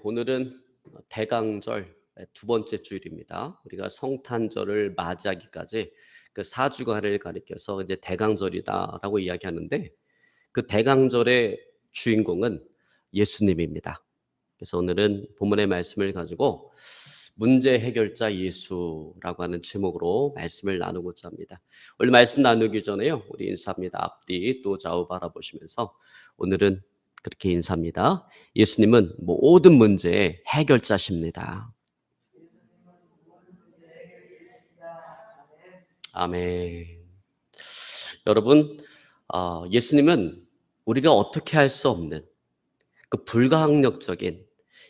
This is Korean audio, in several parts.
오늘은 대강절 두 번째 주일입니다. 우리가 성탄절을 맞이하기까지 그 4주간을 가리켜서 이제 대강절이다라고 이야기하는데 그 대강절의 주인공은 예수님입니다. 그래서 오늘은 본문의 말씀을 가지고 문제 해결자 예수라고 하는 제목으로 말씀을 나누고자 합니다. 원래 말씀 나누기 전에요. 우리 인사합니다. 앞뒤 또 좌우 바라보시면서 오늘은 그렇게 인사합니다. 예수님은 모든 문제의 해결자십니다. 아멘. 여러분, 예수님은 우리가 어떻게 할 수 없는 그 불가항력적인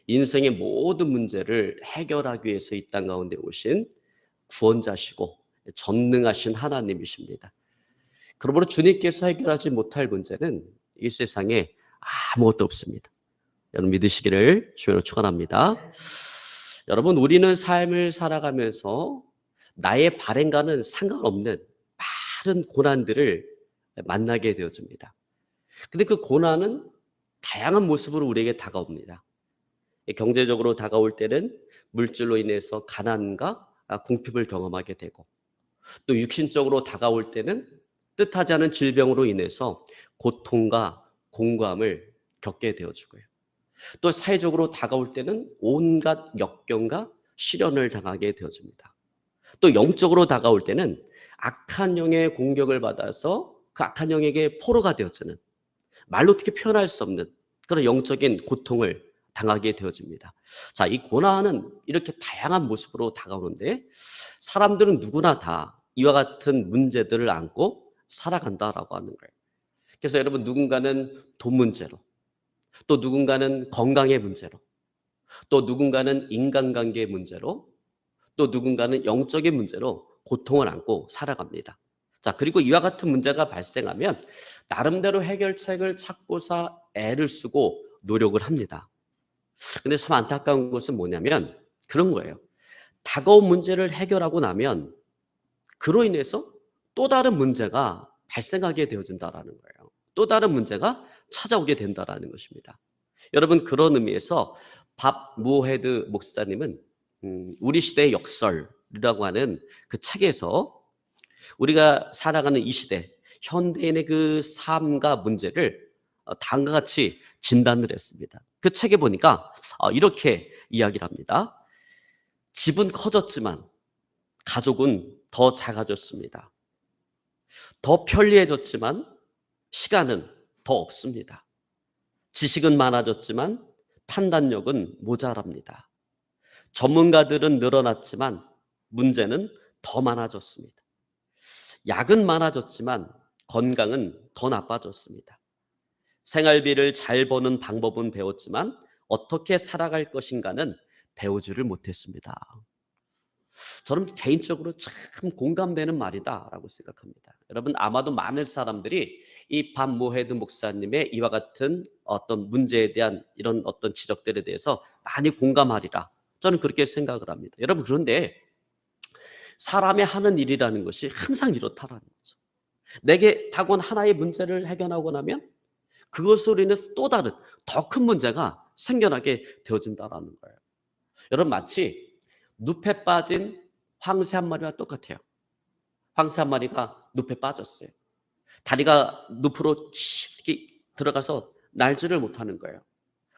인생의 모든 문제를 해결하기 위해서 이 땅 가운데 오신 구원자시고 전능하신 하나님이십니다. 그러므로 주님께서 해결하지 못할 문제는 이 세상에 아무것도 없습니다. 여러분 믿으시기를 주여로 축원합니다. 여러분 우리는 삶을 살아가면서 나의 발행과는 상관없는 많은 고난들을 만나게 되어집니다. 근데 그 고난은 다양한 모습으로 우리에게 다가옵니다. 경제적으로 다가올 때는 물질로 인해서 가난과 궁핍을 경험하게 되고, 또 육신적으로 다가올 때는 뜻하지 않은 질병으로 인해서 고통과 공고함을 겪게 되어지고요. 또 사회적으로 다가올 때는 온갖 역경과 시련을 당하게 되어집니다. 또 영적으로 다가올 때는 악한 영의 공격을 받아서 그 악한 영에게 포로가 되어지는, 말로 어떻게 표현할 수 없는 그런 영적인 고통을 당하게 되어집니다. 자, 이 고난은 이렇게 다양한 모습으로 다가오는데 사람들은 누구나 다 이와 같은 문제들을 안고 살아간다라고 하는 거예요. 그래서 여러분 누군가는 돈 문제로, 또 누군가는 건강의 문제로, 또 누군가는 인간관계의 문제로, 또 누군가는 영적인 문제로 고통을 안고 살아갑니다. 자, 그리고 이와 같은 문제가 발생하면 나름대로 해결책을 찾고서 애를 쓰고 노력을 합니다. 근데 참 안타까운 것은 뭐냐면 그런 거예요. 다가온 문제를 해결하고 나면 그로 인해서 또 다른 문제가 발생하게 되어진다라는 거예요. 또 다른 문제가 찾아오게 된다라는 것입니다. 여러분 그런 의미에서 밥 무헤드 목사님은 우리 시대의 역설이라고 하는 그 책에서 우리가 살아가는 이 시대 현대인의 그 삶과 문제를 다음과 같이 진단을 했습니다. 그 책에 보니까 이렇게 이야기를 합니다. 집은 커졌지만 가족은 더 작아졌습니다. 더 편리해졌지만 시간은 더 없습니다. 지식은 많아졌지만 판단력은 모자랍니다. 전문가들은 늘어났지만 문제는 더 많아졌습니다. 약은 많아졌지만 건강은 더 나빠졌습니다. 생활비를 잘 버는 방법은 배웠지만 어떻게 살아갈 것인가는 배우지를 못했습니다. 저는 개인적으로 참 공감되는 말이다라고 생각합니다. 여러분 아마도 많은 사람들이 이 반 모헤드 목사님의 이와 같은 어떤 문제에 대한 이런 어떤 지적들에 대해서 많이 공감하리라 저는 그렇게 생각을 합니다. 여러분 그런데 사람의 하는 일이라는 것이 항상 이렇다라는 거죠. 내게 다가온 하나의 문제를 해결하고 나면 그것으로 인해서 또 다른 더 큰 문제가 생겨나게 되어진다라는 거예요. 여러분 마치 늪에 빠진 황새 한 마리와 똑같아요. 황새 한 마리가 늪에 빠졌어요. 다리가 늪으로 깊이 들어가서 날지를 못하는 거예요.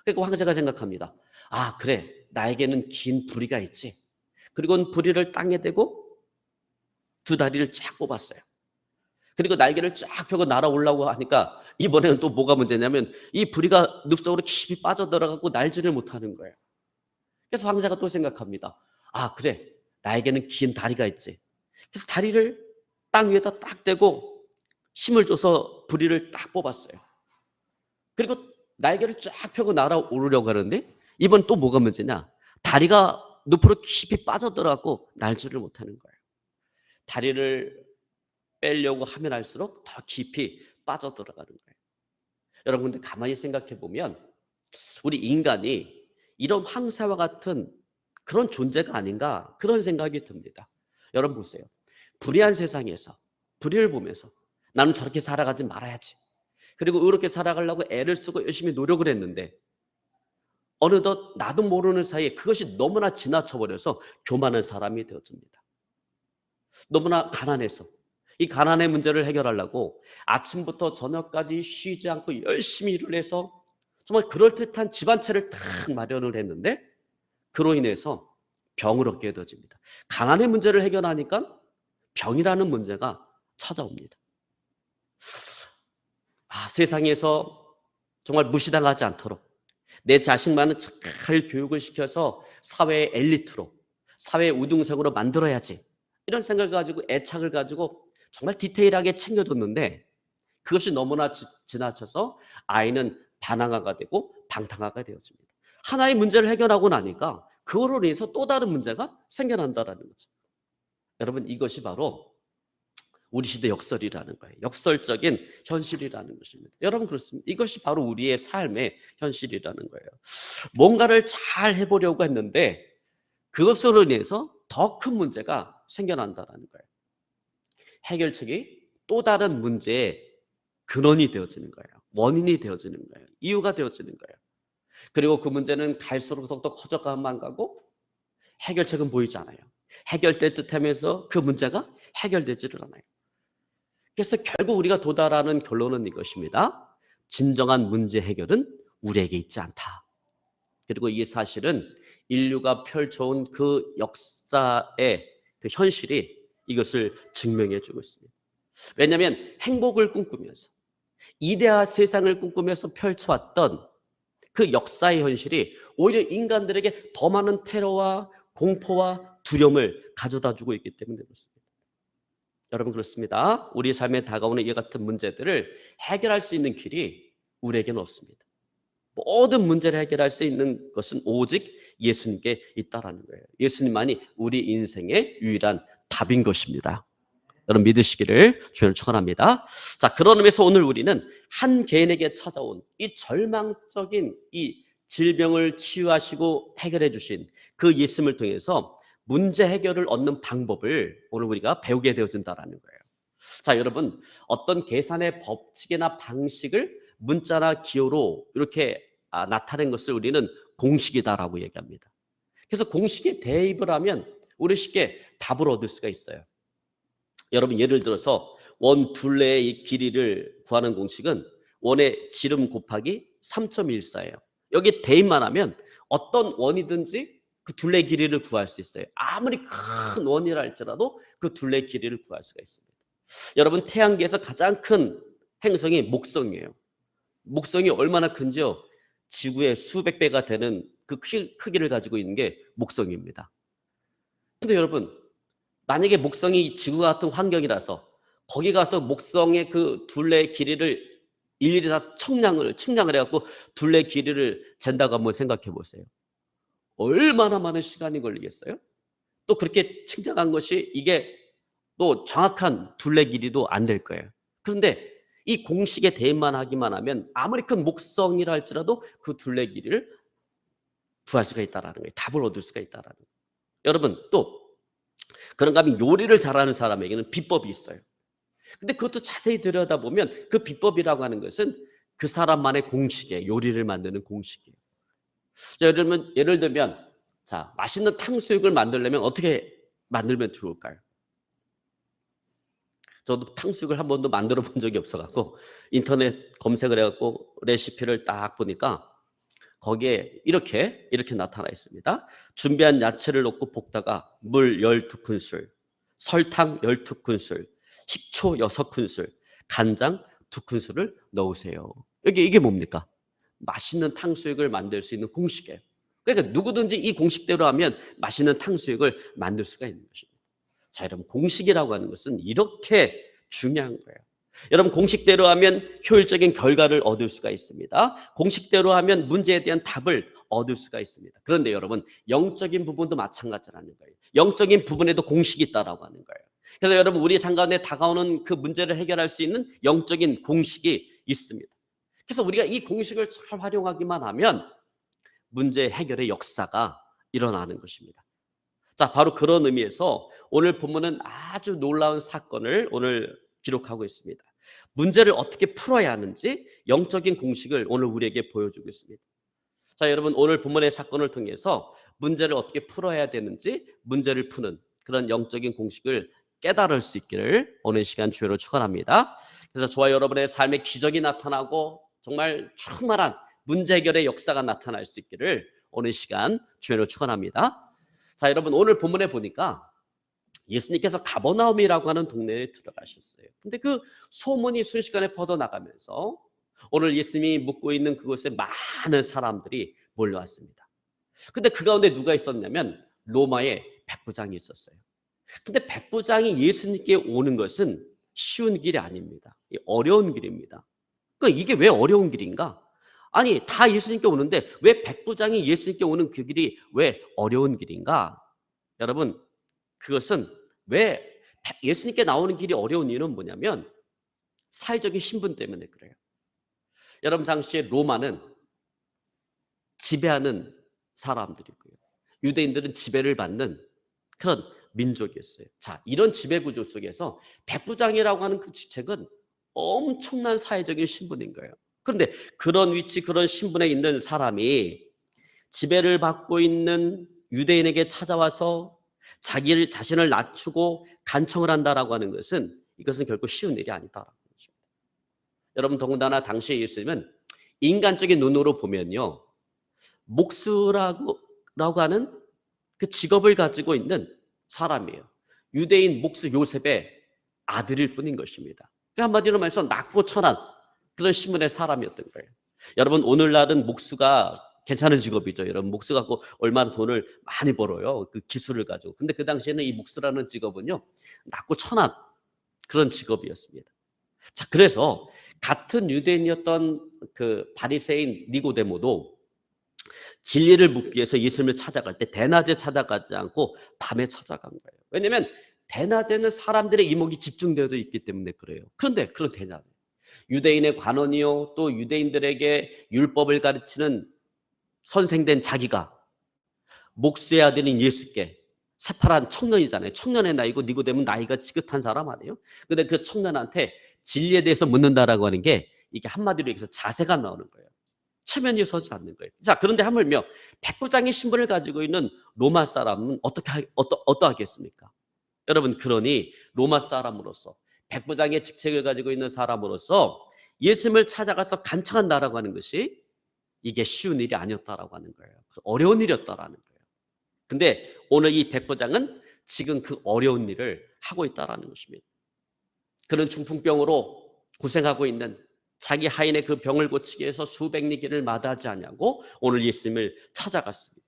그러니까 황새가 생각합니다. 아 그래 나에게는 긴 부리가 있지. 그리고 부리를 땅에 대고 두 다리를 쫙 뽑았어요. 그리고 날개를 쫙 펴고 날아오려고 하니까 이번에는 또 뭐가 문제냐면 이 부리가 늪속으로 깊이 빠져들어가고 날지를 못하는 거예요. 그래서 황새가 또 생각합니다. 아 그래 나에게는 긴 다리가 있지. 그래서 다리를 땅 위에다 딱 대고 힘을 줘서 부리를 딱 뽑았어요. 그리고 날개를 쫙 펴고 날아오르려고 하는데 이번 또 뭐가 문제냐. 다리가 늪으로 깊이 빠져들어가고 날지를 못하는 거예요. 다리를 빼려고 하면 할수록 더 깊이 빠져들어가는 거예요. 여러분 근데 가만히 생각해 보면 우리 인간이 이런 황새와 같은 그런 존재가 아닌가 그런 생각이 듭니다. 여러분 보세요. 불의한 세상에서 불의를 보면서 나는 저렇게 살아가지 말아야지. 그리고 의롭게 살아가려고 애를 쓰고 열심히 노력을 했는데 어느덧 나도 모르는 사이에 그것이 너무나 지나쳐 버려서 교만한 사람이 되어집니다. 너무나 가난해서 이 가난의 문제를 해결하려고 아침부터 저녁까지 쉬지 않고 열심히 일을 해서 정말 그럴듯한 집 한 채를 탁 마련을 했는데 그로 인해서 병을 얻게 되어집니다. 가난의 문제를 해결하니까 병이라는 문제가 찾아옵니다. 세상에서 정말 무시당하지 않도록 내 자식만은 잘 교육을 시켜서 사회의 엘리트로, 사회의 우등생으로 만들어야지, 이런 생각을 가지고 애착을 가지고 정말 디테일하게 챙겨뒀는데 그것이 너무나 지나쳐서 아이는 반항아가 되고 방탕아가 되어집니다. 하나의 문제를 해결하고 나니까 그거로 인해서 또 다른 문제가 생겨난다라는 거죠. 여러분, 이것이 바로 우리 시대 역설이라는 거예요. 역설적인 현실이라는 것입니다. 여러분, 그렇습니다. 이것이 바로 우리의 삶의 현실이라는 거예요. 뭔가를 잘 해보려고 했는데 그것으로 인해서 더 큰 문제가 생겨난다는 거예요. 해결책이 또 다른 문제의 근원이 되어지는 거예요. 원인이 되어지는 거예요. 이유가 되어지는 거예요. 그리고 그 문제는 갈수록 더욱더 커져가만 가고 해결책은 보이지 않아요. 해결될 듯하면서 그 문제가 해결되지를 않아요. 그래서 결국 우리가 도달하는 결론은 이것입니다. 진정한 문제 해결은 우리에게 있지 않다. 그리고 이게 사실은 인류가 펼쳐온 그 역사의 그 현실이 이것을 증명해 주고 있습니다. 왜냐하면 행복을 꿈꾸면서 이데아 세상을 꿈꾸면서 펼쳐왔던 그 역사의 현실이 오히려 인간들에게 더 많은 테러와 공포와 두려움을 가져다 주고 있기 때문에 그렇습니다. 여러분, 그렇습니다. 우리 삶에 다가오는 이와 같은 문제들을 해결할 수 있는 길이 우리에게는 없습니다. 모든 문제를 해결할 수 있는 것은 오직 예수님께 있다라는 거예요. 예수님만이 우리 인생의 유일한 답인 것입니다. 여러분, 믿으시기를 주님을 축원합니다. 자, 그런 의미에서 오늘 우리는 한 개인에게 찾아온 이 절망적인 이 질병을 치유하시고 해결해 주신 그 예수님을 통해서 문제 해결을 얻는 방법을 오늘 우리가 배우게 되어진다라는 거예요. 자, 여러분, 어떤 계산의 법칙이나 방식을 문자나 기호로 이렇게 나타낸 것을 우리는 공식이다라고 얘기합니다. 그래서 공식에 대입을 하면 우리 쉽게 답을 얻을 수가 있어요. 여러분, 예를 들어서 원 둘레의 이 길이를 구하는 공식은 원의 지름 곱하기 3.14예요. 여기 대입만 하면 어떤 원이든지 그 둘레 길이를 구할 수 있어요. 아무리 큰 원이라 할지라도 그 둘레 길이를 구할 수가 있습니다. 여러분, 태양계에서 가장 큰 행성이 목성이에요. 목성이 얼마나 큰지요? 지구의 수백 배가 되는 그 크기를 가지고 있는 게 목성입니다. 근데 여러분, 만약에 목성이 지구 같은 환경이라서 거기 가서 목성의 그 둘레 길이를 일일이 다 측량을 해갖고 둘레 길이를 잰다고 한번 생각해 보세요. 얼마나 많은 시간이 걸리겠어요? 또 그렇게 측량한 것이 이게 또 정확한 둘레 길이도 안 될 거예요. 그런데 이 공식에 대입만 하기만 하면 아무리 큰 목성이라 할지라도 그 둘레 길이를 구할 수가 있다라는 거예요. 답을 얻을 수가 있다라는 거예요. 여러분, 또 그런가 하면 요리를 잘하는 사람에게는 비법이 있어요. 근데 그것도 자세히 들여다보면 그 비법이라고 하는 것은 그 사람만의 공식이에요. 요리를 만드는 공식이에요. 자, 예를 들면 자, 맛있는 탕수육을 만들려면 어떻게 만들면 좋을까요? 저도 탕수육을 한 번도 만들어 본 적이 없어갖고 인터넷 검색을 해갖고 레시피를 딱 보니까 거기에 이렇게 나타나 있습니다. 준비한 야채를 넣고 볶다가 물 12큰술, 설탕 12큰술, 식초 6큰술, 간장 2큰술을 넣으세요. 이게 뭡니까? 맛있는 탕수육을 만들 수 있는 공식이에요. 그러니까 누구든지 이 공식대로 하면 맛있는 탕수육을 만들 수가 있는 것입니다. 자, 여러분, 공식이라고 하는 것은 이렇게 중요한 거예요. 여러분, 공식대로 하면 효율적인 결과를 얻을 수가 있습니다. 공식대로 하면 문제에 대한 답을 얻을 수가 있습니다. 그런데 여러분, 영적인 부분도 마찬가지라는 거예요. 영적인 부분에도 공식이 있다라고 하는 거예요. 그래서 여러분, 우리 삶 가운데 다가오는 그 문제를 해결할 수 있는 영적인 공식이 있습니다. 그래서 우리가 이 공식을 잘 활용하기만 하면 문제 해결의 역사가 일어나는 것입니다. 자, 바로 그런 의미에서 오늘 본문은 아주 놀라운 사건을 오늘 기록하고 있습니다. 문제를 어떻게 풀어야 하는지 영적인 공식을 오늘 우리에게 보여주고 있습니다. 자, 여러분 오늘 본문의 사건을 통해서 문제를 어떻게 풀어야 되는지 문제를 푸는 그런 영적인 공식을 깨달을 수 있기를 오늘 시간 주여로 축원합니다. 그래서 저와 여러분의 삶에 기적이 나타나고 정말 충만한 문제 해결의 역사가 나타날 수 있기를 오늘 시간 주여로 축원합니다. 자, 여러분 오늘 본문에 보니까 예수님께서 가버나움이라고 하는 동네에 들어가셨어요. 근데 그 소문이 순식간에 퍼져나가면서 오늘 예수님이 묵고 있는 그곳에 많은 사람들이 몰려왔습니다. 근데 그 가운데 누가 있었냐면 로마의 백부장이 있었어요. 근데 백부장이 예수님께 오는 것은 쉬운 길이 아닙니다. 어려운 길입니다. 그러니까 이게 왜 어려운 길인가? 아니, 다 예수님께 오는데 왜 백부장이 예수님께 오는 그 길이 왜 어려운 길인가? 여러분, 그것은 왜 예수님께 나오는 길이 어려운 이유는 뭐냐면 사회적인 신분 때문에 그래요. 여러분, 당시에 로마는 지배하는 사람들이고요. 유대인들은 지배를 받는 그런 민족이었어요. 자, 이런 지배 구조 속에서 백부장이라고 하는 그 직책은 엄청난 사회적인 신분인 거예요. 그런데 그런 위치, 그런 신분에 있는 사람이 지배를 받고 있는 유대인에게 찾아와서 자신을 낮추고 간청을 한다라고 하는 것은 이것은 결코 쉬운 일이 아니다라고 것입니다. 여러분, 더군다나 당시에 예수님은 인간적인 눈으로 보면요, 목수라고 하는 그 직업을 가지고 있는 사람이에요. 유대인 목수 요셉의 아들일 뿐인 것입니다. 그러니까 한마디로 말해서 낮고 천한 그런 신분의 사람이었던 거예요. 여러분, 오늘날은 목수가 괜찮은 직업이죠. 여러분, 목수 갖고 얼마나 돈을 많이 벌어요. 그 기술을 가지고. 근데 그 당시에는 이 목수라는 직업은요, 낮고 천한 그런 직업이었습니다. 자, 그래서 같은 유대인이었던 그 바리새인 니고데모도 진리를 묻기 위해서 예수님을 찾아갈 때 대낮에 찾아가지 않고 밤에 찾아간 거예요. 왜냐하면 대낮에는 사람들의 이목이 집중되어 있기 때문에 그래요. 그런데 그런 대낮에 유대인의 관원이요, 또 유대인들에게 율법을 가르치는 선생된 자기가 목수의 아들인 예수께 새파란 청년이잖아요. 청년의 나이고 니고데모는 나이가 지긋한 사람 아니에요. 근데 그 청년한테 진리에 대해서 묻는다라고 하는 게 이게 한마디로 얘기해서 자세가 나오는 거예요. 체면이 서지 않는 거예요. 자, 그런데 하물며 백부장의 신분을 가지고 있는 로마 사람은 어떠하겠습니까? 여러분, 그러니 로마 사람으로서 백부장의 직책을 가지고 있는 사람으로서 예수님을 찾아가서 간청한다라고 하는 것이 이게 쉬운 일이 아니었다라고 하는 거예요. 어려운 일이었다라는 거예요. 근데 오늘 이 백부장은 지금 그 어려운 일을 하고 있다라는 것입니다. 그는 중풍병으로 고생하고 있는 자기 하인의 그 병을 고치기 위해서 수백 리 길을 마다하지 않냐고 오늘 예수님을 찾아갔습니다.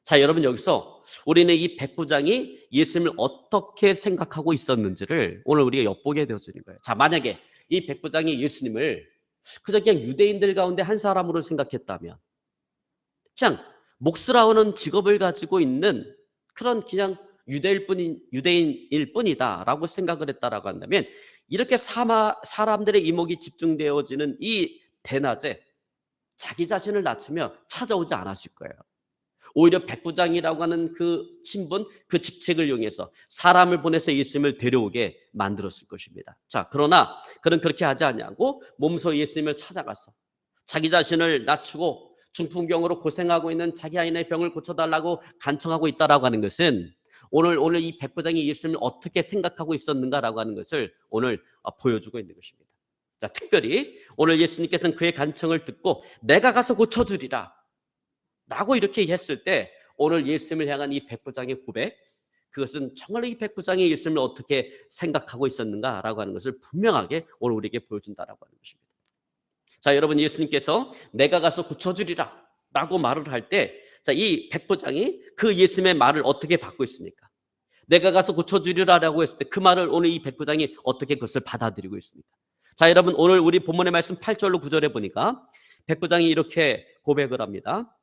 자, 여러분, 여기서 우리는 이 백부장이 예수님을 어떻게 생각하고 있었는지를 오늘 우리가 엿보게 되어지는 거예요. 자, 만약에 이 백부장이 예수님을 그저 그냥 유대인들 가운데 한 사람으로 생각했다면, 그냥 목수라는 직업을 가지고 있는 그런 그냥 유대인일 뿐이다라고 생각을 했다라고 한다면, 이렇게 사람들의 이목이 집중되어지는 이 대낮에 자기 자신을 낮추며 찾아오지 않았을 거예요. 오히려 백부장이라고 하는 그 신분, 그 직책을 이용해서 사람을 보내서 예수님을 데려오게 만들었을 것입니다. 자, 그러나 그는 그렇게 하지 않냐고 몸소 예수님을 찾아가서 자기 자신을 낮추고 중풍병으로 고생하고 있는 자기 아이의 병을 고쳐달라고 간청하고 있다라고 하는 것은 오늘 이 백부장이 예수님을 어떻게 생각하고 있었는가라고 하는 것을 오늘 보여주고 있는 것입니다. 자, 특별히 오늘 예수님께서는 그의 간청을 듣고 내가 가서 고쳐주리라 라고 이렇게 했을 때 오늘 예수님을 향한 이 백부장의 고백, 그것은 정말 이 백부장이 예수님을 어떻게 생각하고 있었는가라고 하는 것을 분명하게 오늘 우리에게 보여준다라고 하는 것입니다. 자, 여러분, 예수님께서 내가 가서 고쳐주리라 라고 말을 할 때, 자, 이 백부장이 그 예수님의 말을 어떻게 받고 있습니까? 내가 가서 고쳐주리라라고 했을 때 그 말을 오늘 이 백부장이 어떻게 그것을 받아들이고 있습니까? 자, 여러분, 오늘 우리 본문의 말씀 8절로 9절에 보니까 백부장이 이렇게 고백을 합니다.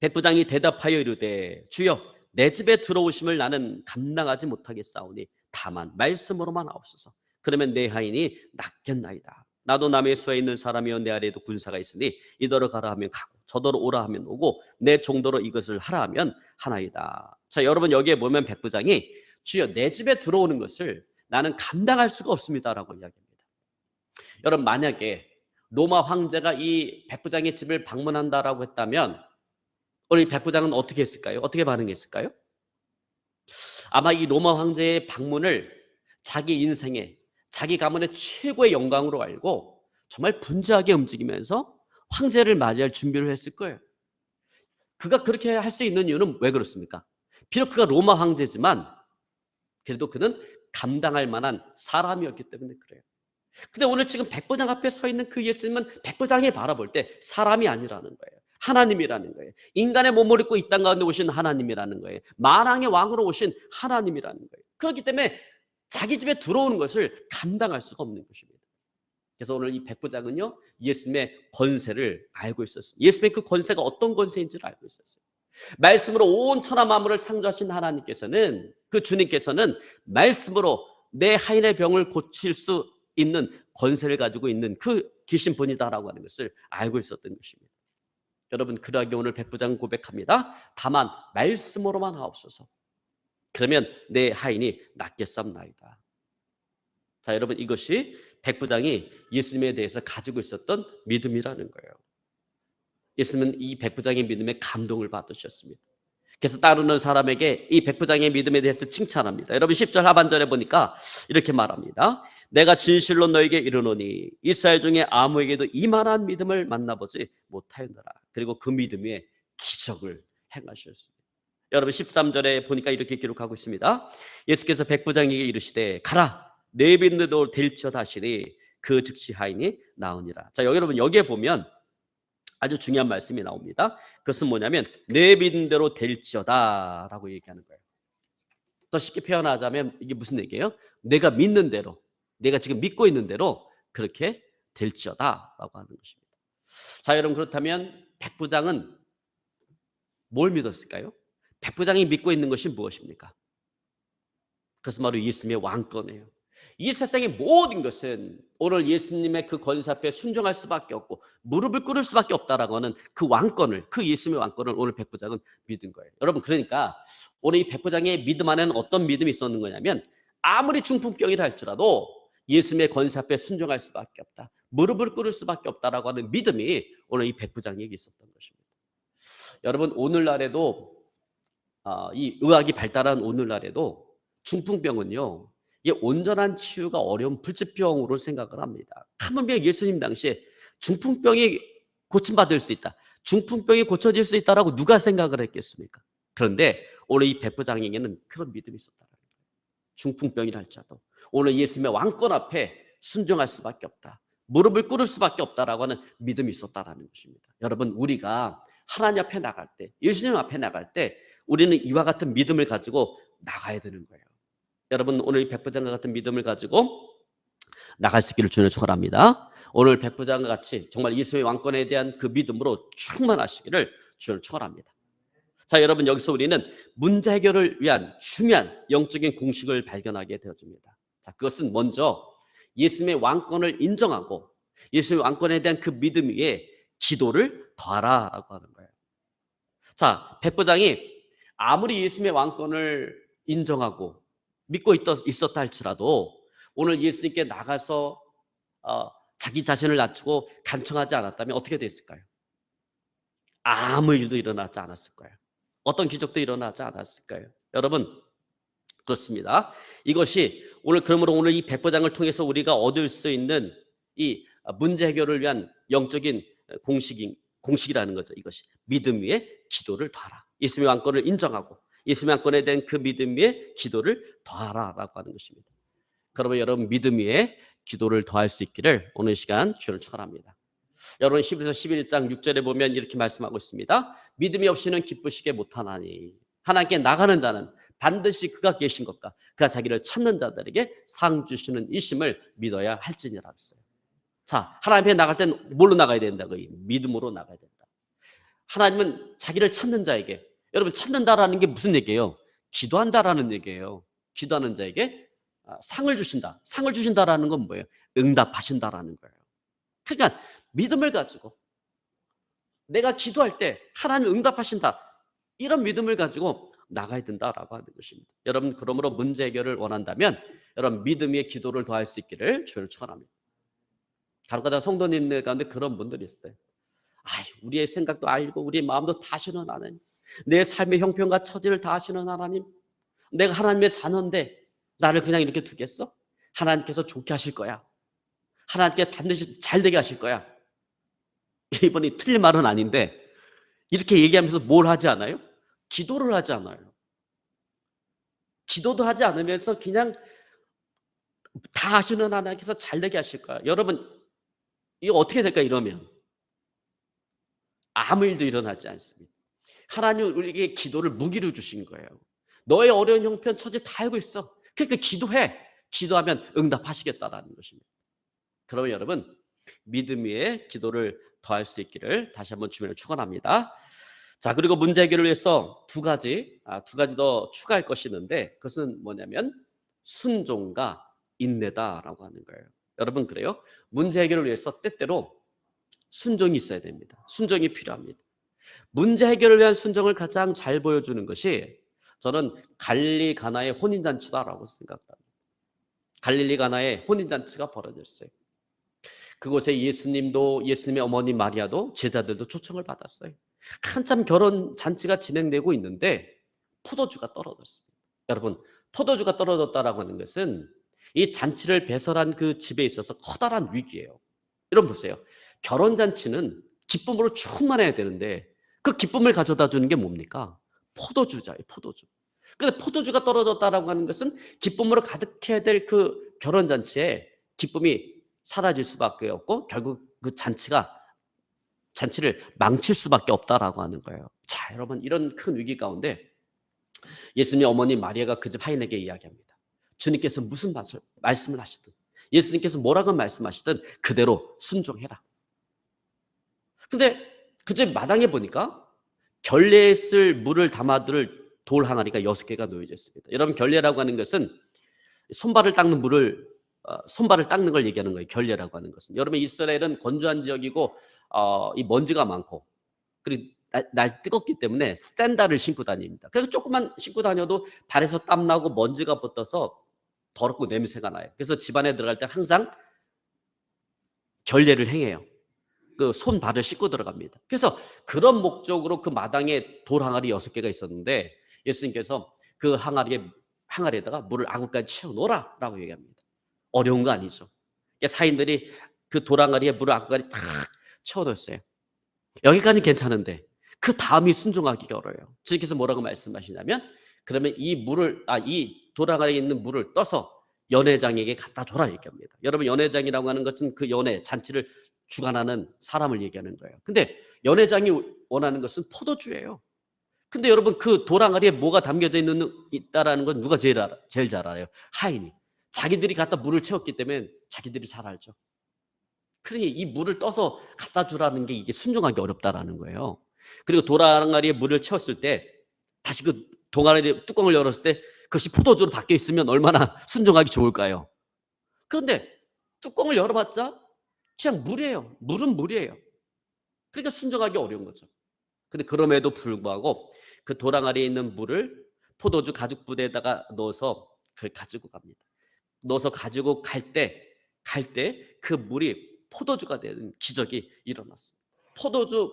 백부장이 대답하여 이르되 주여 내 집에 들어오심을 나는 감당하지 못하겠사오니 다만 말씀으로만 하옵소서. 그러면 내 하인이 낫겠나이다. 나도 남의 수에 있는 사람이여 내 아래에도 군사가 있으니 이더러 가라 하면 가고 저더러 오라 하면 오고 내 종도로 이것을 하라 하면 하나이다. 자, 여러분, 여기에 보면 백부장이 주여 내 집에 들어오는 것을 나는 감당할 수가 없습니다라고 이야기합니다. 여러분, 만약에 로마 황제가 이 백부장의 집을 방문한다라고 했다면 오늘 이 백부장은 어떻게 했을까요? 어떻게 반응했을까요? 아마 이 로마 황제의 방문을 자기 인생에 자기 가문의 최고의 영광으로 알고 정말 분주하게 움직이면서 황제를 맞이할 준비를 했을 거예요. 그가 그렇게 할 수 있는 이유는 왜 그렇습니까? 비록 그가 로마 황제지만 그래도 그는 감당할 만한 사람이었기 때문에 그래요. 근데 오늘 지금 백부장 앞에 서 있는 그 예수님은 백부장이 바라볼 때 사람이 아니라는 거예요. 하나님이라는 거예요. 인간의 몸을 입고 이 땅 가운데 오신 하나님이라는 거예요. 만왕의 왕으로 오신 하나님이라는 거예요. 그렇기 때문에 자기 집에 들어오는 것을 감당할 수가 없는 것입니다. 그래서 오늘 이 백부장은요, 예수님의 권세를 알고 있었어요. 예수님의 그 권세가 어떤 권세인지를 알고 있었어요. 말씀으로 온 천하 만물을 창조하신 하나님께서는, 그 주님께서는 말씀으로 내 하인의 병을 고칠 수 있는 권세를 가지고 있는 그 계신 분이다라고 하는 것을 알고 있었던 것입니다. 여러분, 그러하게 오늘 백부장은 고백합니다. 다만 말씀으로만 하옵소서. 그러면 내 하인이 낫겠사옵나이다. 자, 여러분, 이것이 백부장이 예수님에 대해서 가지고 있었던 믿음이라는 거예요. 예수님은 이 백부장의 믿음에 감동을 받으셨습니다. 그래서 따르는 사람에게 이 백부장의 믿음에 대해서 칭찬합니다. 여러분 10절 하반절에 보니까 이렇게 말합니다. 내가 진실로 너에게 이르노니 이스라엘 중에 아무에게도 이만한 믿음을 만나보지 못하였노라. 그리고 그 믿음 위에 기적을 행하셨습니다. 여러분 13절에 보니까 이렇게 기록하고 있습니다. 예수께서 백부장에게 이르시되 가라 내 믿음대로 될지어다 하시니 그 즉시 하인이 나으니라. 자, 여러분 여기에 보면 아주 중요한 말씀이 나옵니다. 그것은 뭐냐면 내 믿음대로 될지어다 라고 얘기하는 거예요. 더 쉽게 표현하자면 이게 무슨 얘기예요? 내가 믿는 대로, 내가 지금 믿고 있는 대로 그렇게 될지어다 라고 하는 것입니다. 자, 여러분 그렇다면 백부장은 뭘 믿었을까요? 백부장이 믿고 있는 것이 무엇입니까? 그것은 바로 예수님의 왕권이에요. 이 세상의 모든 것은 오늘 예수님의 그 권세 앞에 순종할 수밖에 없고 무릎을 꿇을 수밖에 없다라고 하는 그 왕권을, 그 예수님의 왕권을 오늘 백부장은 믿은 거예요. 여러분 그러니까 오늘 이 백부장의 믿음 안에는 어떤 믿음이 있었는 거냐면 아무리 중풍병이라 할지라도 예수님의 권세 앞에 순종할 수밖에 없다. 무릎을 꿇을 수밖에 없다라고 하는 믿음이 오늘 이 백부장에게 있었던 것입니다. 여러분 오늘날에도 이 의학이 발달한 오늘날에도 중풍병은요, 이게 온전한 치유가 어려운 불치병으로 생각을 합니다. 하물며 예수님 당시에 중풍병이 고침받을 수 있다, 중풍병이 고쳐질 수 있다라고 누가 생각을 했겠습니까? 그런데 오늘 이 백부장에게는 그런 믿음이 있었다는 거예요. 중풍병이라 할지라도 오늘 예수님의 왕권 앞에 순종할 수밖에 없다, 무릎을 꿇을 수밖에 없다라고 하는 믿음이 있었다라는 것입니다. 여러분 우리가 하나님 앞에 나갈 때, 예수님 앞에 나갈 때 우리는 이와 같은 믿음을 가지고 나가야 되는 거예요. 여러분 오늘 이 백부장과 같은 믿음을 가지고 나갈 수 있기를 주님을 축원합니다. 오늘 백부장과 같이 정말 예수의 왕권에 대한 그 믿음으로 충만하시기를 주님을 축원합니다. 자, 여러분 여기서 우리는 문제 해결을 위한 중요한 영적인 공식을 발견하게 되어집니다. 자, 그것은 먼저 예수님의 왕권을 인정하고 예수님의 왕권에 대한 그 믿음 위에 기도를 더하라라고 하는 거예요. 자, 백부장이 아무리 예수님의 왕권을 인정하고 믿고 있었다 할지라도 오늘 예수님께 나가서 자기 자신을 낮추고 간청하지 않았다면 어떻게 됐을까요? 아무 일도 일어나지 않았을 거예요. 어떤 기적도 일어나지 않았을까요? 여러분 그렇습니다. 이것이 그러므로 오늘 이 백부장을 통해서 우리가 얻을 수 있는 이 문제 해결을 위한 영적인 공식이라는 거죠. 이것이 믿음 위에 기도를 더하라. 예수님의 왕권을 인정하고 예수님의 왕권에 대한 그 믿음 위에 기도를 더하라라고 하는 것입니다. 그러면 여러분 믿음 위에 기도를 더할 수 있기를 오늘 시간 주를 축원합니다. 여러분 12서 11장 6절에 보면 이렇게 말씀하고 있습니다. 믿음이 없이는 기쁘시게 못하나니 하나님께 나가는 자는 반드시 그가 계신 것과 그가 자기를 찾는 자들에게 상 주시는 이심을 믿어야 할지니라 했어요. 자, 하나님 앞에 나갈 땐 뭘로 나가야 된다고요? 믿음으로 나가야 된다. 하나님은 자기를 찾는 자에게, 여러분 찾는다라는 게 무슨 얘기예요? 기도한다라는 얘기예요. 기도하는 자에게 상을 주신다. 상을 주신다라는 건 뭐예요? 응답하신다라는 거예요. 그러니까 믿음을 가지고 내가 기도할 때 하나님 응답하신다, 이런 믿음을 가지고 나가야 된다라고 하는 것입니다. 여러분 그러므로 문제 해결을 원한다면 여러분 믿음 위에 기도를 더할 수 있기를 주를 축원합니다. 간혹가다 성도님들 가운데 그런 분들이 있어요. 아이, 우리의 생각도 알고 우리의 마음도 다 아시는 하나님, 내 삶의 형편과 처지를 다 아시는 하나님, 내가 하나님의 자녀인데 나를 그냥 이렇게 두겠어? 하나님께서 좋게 하실 거야. 하나님께 반드시 잘 되게 하실 거야. 이번이 틀린 말은 아닌데 이렇게 얘기하면서 뭘 하지 않아요? 기도를 하지 않아요. 기도도 하지 않으면서 그냥 다 아시는 하나님께서 잘 되게 하실 거야. 여러분, 이거 어떻게 될까 이러면? 아무 일도 일어나지 않습니다. 하나님은 우리에게 기도를 무기로 주신 거예요. 너의 어려운 형편 처지 다 알고 있어. 그러니까 기도해. 기도하면 응답하시겠다라는 것입니다. 그러면 여러분, 믿음 위에 기도를 더할 수 있기를 다시 한번 주님을 축원합니다. 자, 그리고 문제 해결을 위해서 두 가지 더 추가할 것이 있는데 그것은 뭐냐면 순종과 인내다라고 하는 거예요. 여러분, 그래요? 문제 해결을 위해서 때때로 순종이 있어야 됩니다. 순종이 필요합니다. 문제 해결을 위한 순종을 가장 잘 보여주는 것이 저는 갈릴리 가나의 혼인잔치다라고 생각합니다. 갈릴리 가나의 혼인잔치가 벌어졌어요. 그곳에 예수님의 어머니 마리아도 제자들도 초청을 받았어요. 한참 결혼 잔치가 진행되고 있는데 포도주가 떨어졌습니다. 여러분, 포도주가 떨어졌다라고 하는 것은 이 잔치를 배설한 그 집에 있어서 커다란 위기예요. 여러분 보세요. 결혼 잔치는 기쁨으로 충만해야 되는데 그 기쁨을 가져다 주는 게 뭡니까? 포도주잖아요, 포도주. 근데 포도주가 떨어졌다라고 하는 것은 기쁨으로 가득해야 될 그 결혼 잔치에 기쁨이 사라질 수밖에 없고 결국 그 잔치를 망칠 수밖에 없다라고 하는 거예요. 자, 여러분, 이런 큰 위기 가운데 예수님의 어머니 마리아가 그 집 하인에게 이야기합니다. 주님께서 무슨 말씀을 하시든 예수님께서 뭐라고 말씀하시든 그대로 순종해라. 근데 그 집 마당에 보니까 결례에 쓸 물을 담아둘 돌 항아리가 6개가 놓여져 있습니다. 여러분, 결례라고 하는 것은 손발을 닦는 손발을 닦는 걸 얘기하는 거예요. 결례라고 하는 것은. 여러분, 이스라엘은 건조한 지역이고 이 먼지가 많고 그리고 날 뜨겁기 때문에 샌들을 신고 다닙니다. 그래서 조금만 신고 다녀도 발에서 땀 나고 먼지가 붙어서 더럽고 냄새가 나요. 그래서 집안에 들어갈 때 항상 결례를 행해요. 그 손발을 씻고 들어갑니다. 그래서 그런 목적으로 그 마당에 돌 항아리 6개가 있었는데 예수님께서 그 항아리에다가 물을 아구까지 채워 놓으라라고 얘기합니다. 어려운 거 아니죠. 사인들이 그 돌 항아리에 물을 아구까지 탁 채워 뒀어요. 여기까지는 괜찮은데 그 다음이 순종하기가 어려워요. 주님께서 뭐라고 말씀하시냐면 그러면 이 돌 항아리에 있는 물을 떠서 연회장에게 갖다 줘라 얘기합니다. 여러분, 연회장이라고 하는 것은 그 연회 잔치를 주관하는 사람을 얘기하는 거예요. 근데 연회장이 원하는 것은 포도주예요. 근데 여러분, 그 돌 항아리에 뭐가 담겨져 있다라는 건 누가 제일 잘 알아요? 하인이. 자기들이 갖다 물을 채웠기 때문에 자기들이 잘 알죠. 그러니 이 물을 떠서 갖다 주라는 게 이게 순종하기 어렵다라는 거예요. 그리고 돌 항아리에 물을 채웠을 때 다시 그 동아리 뚜껑을 열었을 때 그것이 포도주로 바뀌어 있으면 얼마나 순종하기 좋을까요? 그런데 뚜껑을 열어봤자 그냥 물이에요. 물은 물이에요. 그러니까 순종하기 어려운 거죠. 근데 그럼에도 불구하고 그 돌 항아리에 있는 물을 포도주 가죽 부대에다가 넣어서 그걸 가지고 갑니다. 넣어서 가지고 갈 때 그 물이 포도주가 되는 기적이 일어났습니다. 포도주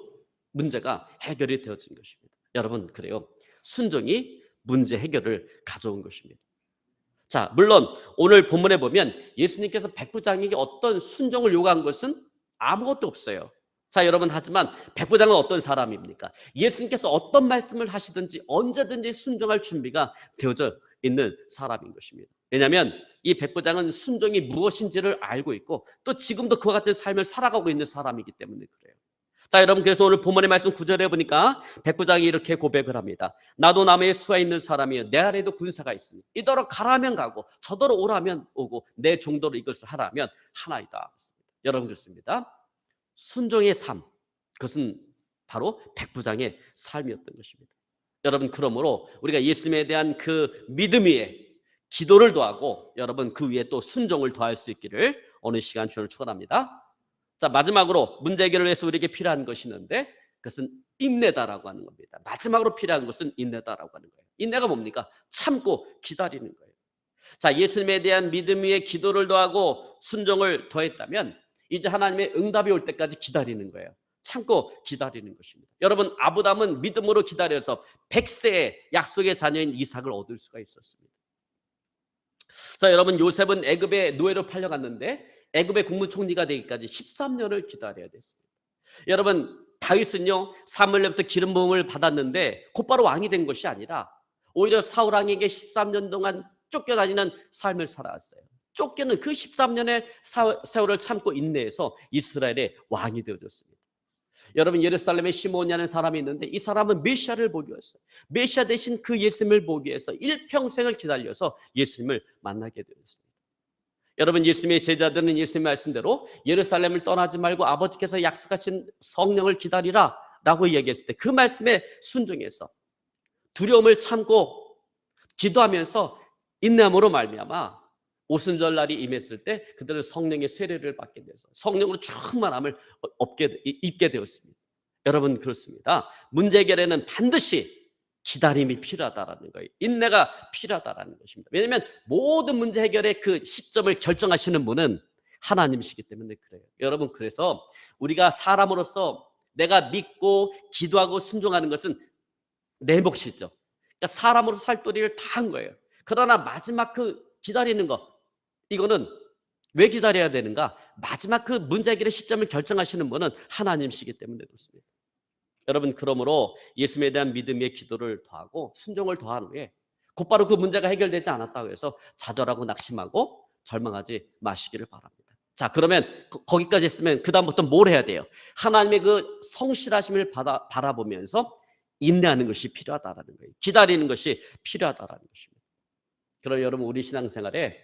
문제가 해결이 되어진 것입니다. 여러분, 그래요. 순종이 문제 해결을 가져온 것입니다. 자, 물론 오늘 본문에 보면 예수님께서 백부장에게 어떤 순종을 요구한 것은 아무것도 없어요. 자, 여러분, 하지만 백부장은 어떤 사람입니까? 예수님께서 어떤 말씀을 하시든지 언제든지 순종할 준비가 되어져 있는 사람인 것입니다. 왜냐하면 이 백부장은 순종이 무엇인지를 알고 있고 또 지금도 그와 같은 삶을 살아가고 있는 사람이기 때문에 그래요. 자, 여러분, 그래서 오늘 본문의 말씀 9절에 보니까 백부장이 이렇게 고백을 합니다. 나도 남의 수에 있는 사람이요 내 아래에도 군사가 있으니 이더러 가라면 가고 저더러 오라면 오고 내 종도로 이것을 하라면 하나이다. 여러분, 그렇습니다. 순종의 삶, 그것은 바로 백부장의 삶이었던 것입니다. 여러분, 그러므로 우리가 예수님에 대한 그 믿음 위에 기도를 더하고 여러분 그 위에 또 순종을 더할 수 있기를 어느 시간 주를 축원합니다. 자, 마지막으로 문제 해결을 위해서 우리에게 필요한 것이 있는데 그것은 인내다라고 하는 겁니다. 마지막으로 필요한 것은 인내다라고 하는 거예요. 인내가 뭡니까? 참고 기다리는 거예요. 자, 예수님에 대한 믿음 위에 기도를 더하고 순종을 더했다면 이제 하나님의 응답이 올 때까지 기다리는 거예요. 참고 기다리는 것입니다. 여러분, 아브라함은 믿음으로 기다려서 100세에 약속의 자녀인 이삭을 얻을 수가 있었습니다. 자, 여러분, 요셉은 애굽의 노예로 팔려갔는데 애굽의 국무총리가 되기까지 13년을 기다려야 됐습니다. 여러분, 다윗은요 사무엘로부터 기름 부음을 받았는데 곧바로 왕이 된 것이 아니라 오히려 사울 왕에게 13년 동안 쫓겨다니는 삶을 살아왔어요. 쫓기는 그 13년의 세월을 참고 인내해서 이스라엘의 왕이 되어졌습니다. 여러분, 예루살렘에 시므온이라는 사람이 있는데 이 사람은 메시아를 보기 위해서, 메시아 대신 그 예수님을 보기 위해서 일평생을 기다려서 예수님을 만나게 되었습니다. 여러분, 예수님의 제자들은 예수님 말씀대로 예루살렘을 떠나지 말고 아버지께서 약속하신 성령을 기다리라 라고 얘기했을 때 그 말씀에 순종해서 두려움을 참고 기도하면서 인내함으로 말미암아 오순절날이 임했을 때 그들은 성령의 세례를 받게 돼서 성령으로 충만함을 입게 되었습니다. 여러분, 그렇습니다. 문제 해결에는 반드시 기다림이 필요하다라는 거예요. 인내가 필요하다라는 것입니다. 왜냐하면 모든 문제 해결의 그 시점을 결정하시는 분은 하나님이시기 때문에 그래요. 여러분, 그래서 우리가 사람으로서 내가 믿고 기도하고 순종하는 것은 내 몫이죠. 그러니까 사람으로 살 도리를 다 한 거예요. 그러나 마지막 그 기다리는 거, 이거는 왜 기다려야 되는가? 마지막 그 문제 해결의 시점을 결정하시는 분은 하나님이시기 때문에 그렇습니다. 여러분, 그러므로 예수님에 대한 믿음의 기도를 더하고 순종을 더한 후에 곧바로 그 문제가 해결되지 않았다고 해서 좌절하고 낙심하고 절망하지 마시기를 바랍니다. 자, 그러면 거기까지 했으면 그 다음부터 뭘 해야 돼요? 하나님의 그 성실하심을 바라보면서 인내하는 것이 필요하다라는 거예요. 기다리는 것이 필요하다라는 것입니다. 그럼 여러분, 우리 신앙생활에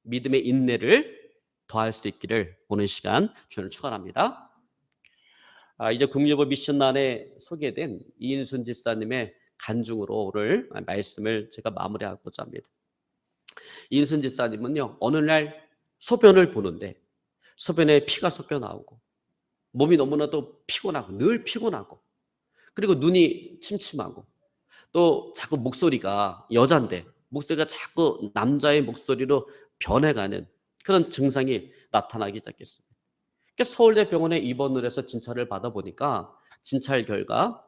믿음의 인내를 더할 수 있기를 오늘 시간 주님을 축원합니다. 이제 국립부 미션란에 소개된 이인순 집사님의 간증으로 오늘 말씀을 제가 마무리하고자 합니다. 이인순 집사님은요, 어느 날 소변을 보는데 소변에 피가 섞여 나오고 몸이 너무나도 피곤하고 늘 피곤하고 그리고 눈이 침침하고 또 자꾸 목소리가 여잔데 목소리가 자꾸 남자의 목소리로 변해가는 그런 증상이 나타나기 시작했습니다. 서울대병원에 입원을 해서 진찰을 받아보니까 진찰 결과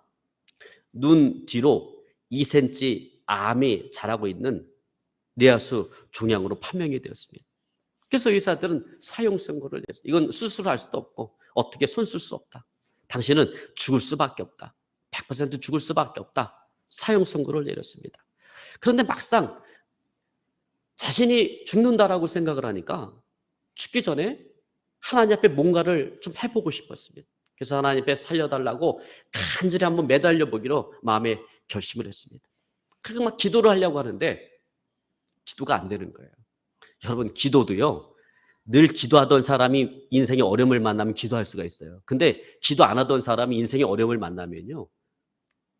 눈 뒤로 2cm 암이 자라고 있는 뇌하수 종양으로 판명이 되었습니다. 그래서 의사들은 사형 선고를 했어요. 이건 수술할 수도 없고 어떻게 손 쓸 수 없다. 당신은 죽을 수밖에 없다. 100% 죽을 수밖에 없다. 사형 선고를 내렸습니다. 그런데 막상 자신이 죽는다라고 생각을 하니까 죽기 전에 하나님 앞에 뭔가를 좀 해보고 싶었습니다. 그래서 하나님 앞에 살려달라고 간절히 한번 매달려 보기로 마음에 결심을 했습니다. 그리고 막 기도를 하려고 하는데 기도가 안 되는 거예요. 여러분, 기도도요, 늘 기도하던 사람이 인생의 어려움을 만나면 기도할 수가 있어요. 근데 기도 안 하던 사람이 인생의 어려움을 만나면요,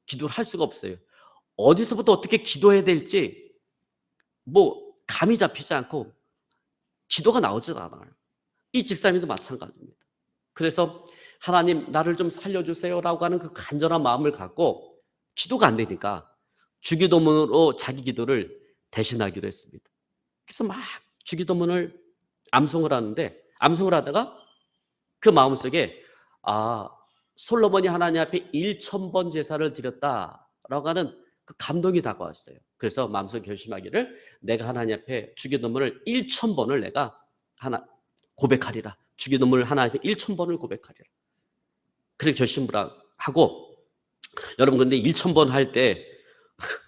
기도를 할 수가 없어요. 어디서부터 어떻게 기도해야 될지 감이 잡히지 않고 기도가 나오질 않아요. 이 집사님도 마찬가지입니다. 그래서 하나님, 나를 좀 살려주세요라고 하는 그 간절한 마음을 갖고 기도가 안 되니까 주기도문으로 자기 기도를 대신하기로 했습니다. 그래서 막 주기도문을 암송을 하는데 암송을 하다가 그 마음속에 솔로몬이 하나님 앞에 1000번 제사를 드렸다라고 하는 그 감동이 다가왔어요. 그래서 마음속에 결심하기를 내가 하나님 앞에 주기도문을 1000번을 내가 고백하리라. 주기도문을 하나님 앞에 1000번을 고백하리라. 그렇게 결심을 하고, 여러분, 근데 1000번 할 때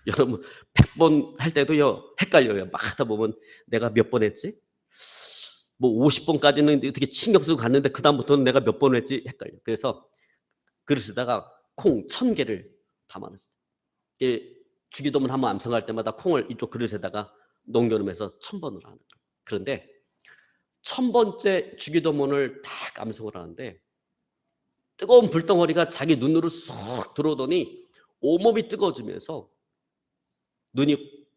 여러분 100번 할 때도요 헷갈려요. 막 하다 보면 내가 몇 번 했지? 50번까지는 어떻게 신경 쓰고 갔는데 그 다음부터는 내가 몇 번 했지 헷갈려. 그래서 그릇에다가 콩 1000개를 담아놨어요. 주기도문 한번 암송할 때마다 콩을 이쪽 그릇에다가 농겨놓으면서 1000번을 하는 거예요. 그런데 1000번째 주기도문을 딱 암송을 하는데 뜨거운 불덩어리가 자기 눈으로 쏙 들어오더니 온몸이 뜨거워지면서 눈이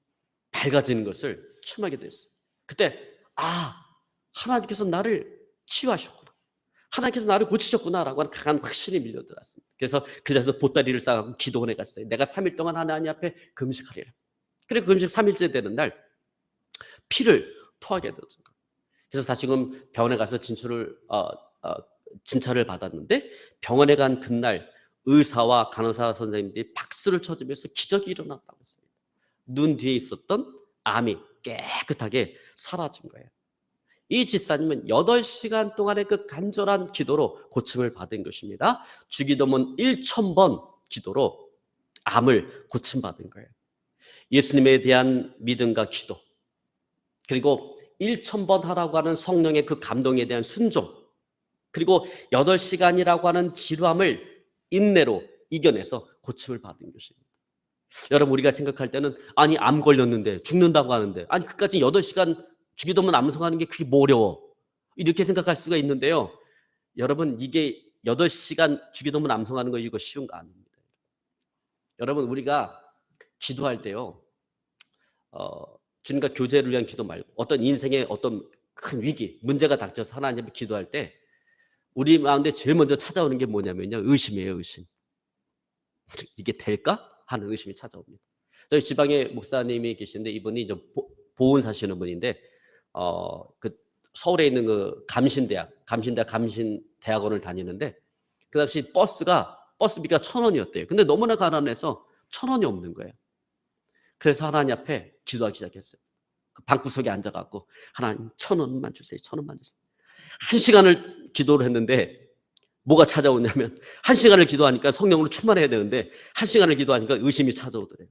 밝아지는 것을 체험하게 됐어요. 그때 하나님께서 나를 치유하셨구나, 하나님께서 나를 고치셨구나라고 하는 강한 확신이 밀려들었습니다. 그래서 그 자리에서 보따리를 싸가고 기도원에 갔어요. 내가 3일 동안 하나님 앞에 금식하리라. 그리고 금식 3일째 되는 날 피를 토하게 되었습니다. 그래서 다시금 병원에 가서 진찰을 진찰을 받았는데 병원에 간 그날 의사와 간호사 선생님들이 박수를 쳐주면서 기적이 일어났다고 했습니다. 눈 뒤에 있었던 암이 깨끗하게 사라진 거예요. 이 집사님은 8시간 동안의 그 간절한 기도로 고침을 받은 것입니다. 주기도문 1000번 기도로 암을 고침받은 거예요. 예수님에 대한 믿음과 기도, 그리고 1000번 하라고 하는 성령의 그 감동에 대한 순종, 그리고 8시간이라고 하는 지루함을 인내로 이겨내서 고침을 받은 것입니다. 여러분, 우리가 생각할 때는 아니 암 걸렸는데 죽는다고 하는데 아니 그까지 8시간 주기도문 암송하는 게 그게 뭐 어려워, 이렇게 생각할 수가 있는데요. 여러분, 이게 8시간 주기도문 암송하는 거 이거 쉬운 거 아닙니다. 여러분, 우리가 기도할 때요, 주님과 교제를 위한 기도 말고 어떤 인생의 어떤 큰 위기, 문제가 닥쳐서 하나님께 기도할 때 우리 마음에 제일 먼저 찾아오는 게 뭐냐면요, 의심이에요. 의심. 이게 될까 하는 의심이 찾아옵니다. 저희 지방에 목사님이 계시는데 이분이 이제 보훈 사시는 분인데 그 서울에 있는 그 감신대학원을 다니는데 그 당시 버스비가 1,000원이었대요. 근데 너무나 가난해서 1,000원이 없는 거예요. 그래서 하나님 앞에 기도하기 시작했어요. 그 방구석에 앉아갖고 하나님 1,000원만 주세요. 1,000원만 주세요. 1시간을 기도를 했는데 뭐가 찾아오냐면 1시간을 기도하니까 성령으로 충만해야 되는데 1시간을 기도하니까 의심이 찾아오더래요.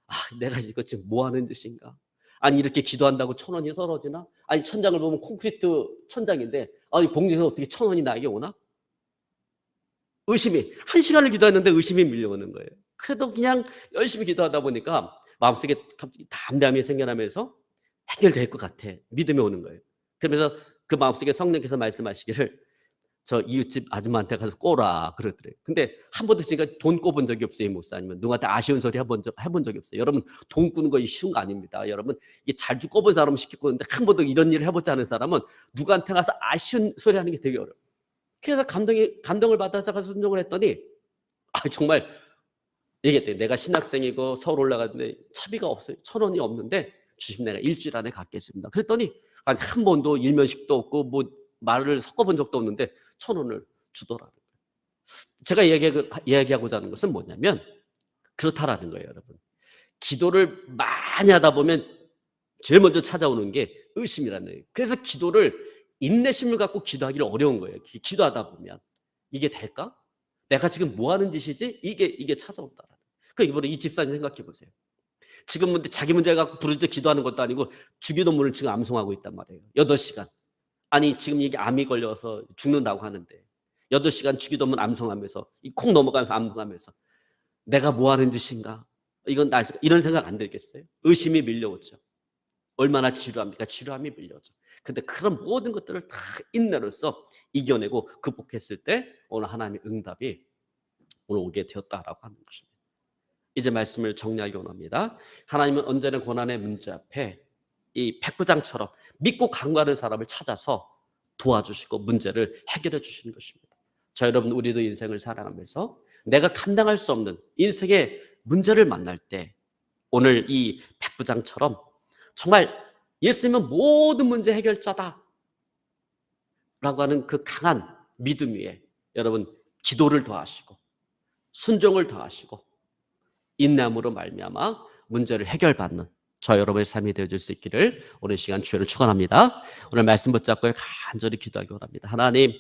아, 내가 이거 지금 뭐 하는 짓인가? 아니 이렇게 기도한다고 1,000원이 떨어지나? 아니 천장을 보면 콘크리트 천장인데 아니 공중에서 어떻게 1,000원이 나에게 오나? 의심이, 1시간을 기도했는데 의심이 밀려오는 거예요. 그래도 그냥 열심히 기도하다 보니까 마음속에 갑자기 담대함이 생겨나면서 해결될 것 같아. 믿음이 오는 거예요. 그러면서 그 마음속에 성령께서 말씀하시기를 저 이웃집 아줌마한테 가서 꼬라 그러더래요. 근데 한 번도 지금까지 돈 꿔본 적이 없어요. 이 목사님은 누구한테 아쉬운 소리 해본 적이 없어요. 여러분, 돈 꾸는 거 쉬운 거 아닙니다. 여러분, 이게 잘주 꿔본 사람은 쉽게 꾸는데 한 번도 이런 일을 해보지 않은 사람은 누구한테 가서 아쉬운 소리 하는 게 되게 어려워요. 그래서 감동을 받아서 가서 순종을 했더니 정말 얘기했대요. 내가 신학생이고 서울 올라갔는데 차비가 없어요. 1,000원이 없는데 주시면 내가 일주일 안에 갖겠습니다. 그랬더니 한 번도 일면식도 없고 뭐 말을 섞어본 적도 없는데 1,000원을 주더라고요. 제가 이야기하고자 하는 것은 뭐냐면 그렇다라는 거예요. 여러분, 기도를 많이 하다 보면 제일 먼저 찾아오는 게 의심이라는 거예요. 그래서 기도를 인내심을 갖고 기도하기를 어려운 거예요. 기도하다 보면 이게 될까? 내가 지금 뭐 하는 짓이지? 이게 찾아온다. 그러니까 이번에 이 집사님 생각해 보세요. 지금 자기 문제 갖고 부르짖어 기도하는 것도 아니고 주기도문을 지금 암송하고 있단 말이에요. 8시간. 아니 지금 이게 암이 걸려서 죽는다고 하는데 8시간 주기도문 암송하면서 이 콩 넘어가면서 암송하면서 내가 뭐 하는 짓인가? 이런 생각 안 들겠어요? 의심이 밀려오죠. 얼마나 지루합니까? 지루함이 밀려오죠. 근데 그런 모든 것들을 다 인내로서 이겨내고 극복했을 때 오늘 하나님의 응답이 오늘 오게 되었다라고 하는 것입니다. 이제 말씀을 정리하기 원합니다. 하나님은 언제나 고난의 문제 앞에 이 백부장처럼 믿고 간구하는 사람을 찾아서 도와주시고 문제를 해결해 주시는 것입니다. 저 여러분, 우리도 인생을 살아가면서 내가 감당할 수 없는 인생의 문제를 만날 때 오늘 이 백부장처럼 정말 예수님은 모든 문제 해결자다 라고 하는 그 강한 믿음 위에 여러분 기도를 더하시고 순종을 더하시고 인내함으로 말미암아 문제를 해결받는 저 여러분의 삶이 되어줄 수 있기를 오늘 시간 주여를 축원합니다. 오늘 말씀 붙잡고 간절히 기도하기 원합니다. 하나님,